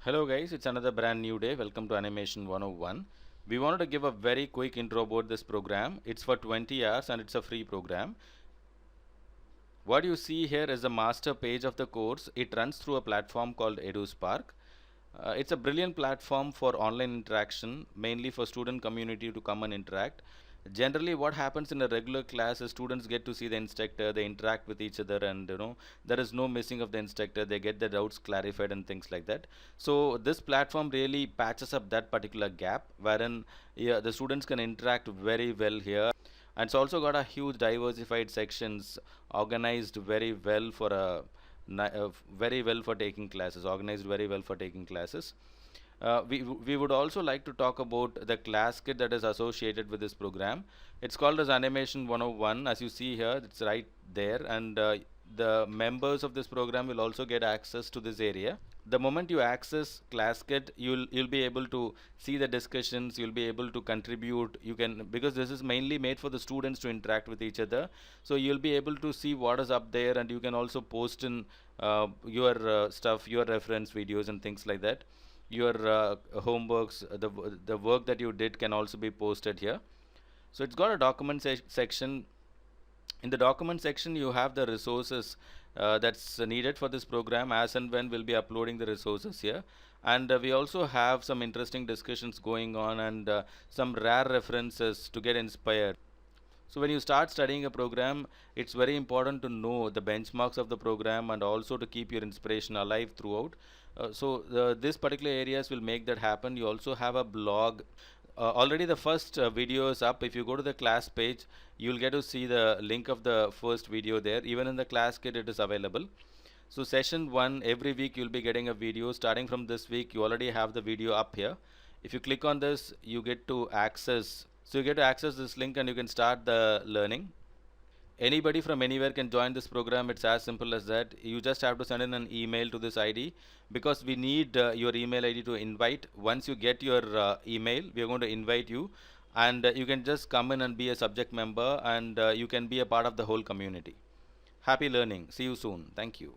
Hello guys, it's another brand new day. Welcome to Animation 101. We wanted to give a very quick intro about this program. It's for 20 hours and it's a free program. What you see here is the master page of the course. It runs through a platform called EduSpark. It's a brilliant platform for online interaction, mainly for student community to come and interact. Generally, what happens in a regular class is students get to see the instructor, they interact with each other, and there is no missing of the instructor. They get their doubts clarified and things like that. So this platform really patches up that particular gap, wherein the students can interact very well here. And it's also got a huge diversified sections organized very well for very well for taking classes, organized very well for taking classes. We would also like to talk about the class kit that is associated with this program. It's called as Animation 101. As you see here, it's right there, and the members of this program will also get access to this area. The moment you access class kit, you'll be able to see the discussions, you'll be able to contribute. You can, because this is mainly made for the students to interact with each other, so you'll be able to see what is up there, and you can also post in your stuff, your reference videos and things like that. Your homeworks, the work that you did can also be posted here. So it's got a document section. In the document section, you have the resources that's needed for this program. As and when we'll be uploading the resources here, and we also have some interesting discussions going on, and some rare references to get inspired. So when you start studying a program, it's very important to know the benchmarks of the program and also to keep your inspiration alive throughout. This particular areas will make that happen. You also have a blog. Already the first video is up. If you go to the class page, you'll get to see the link of the first video there. Even in the class kit, it is available. So session 1, every week you'll be getting a video. Starting from this week, you already have the video up here. If you click on this, you get to access. So you get to access this link and you can start the learning. Anybody from anywhere can join this program. It's as simple as that. You just have to send in an email to this ID, because we need your email ID to invite. Once you get your email, we are going to invite you, and you can just come in and be a subject member, and you can be a part of the whole community. Happy learning. See you soon. Thank you.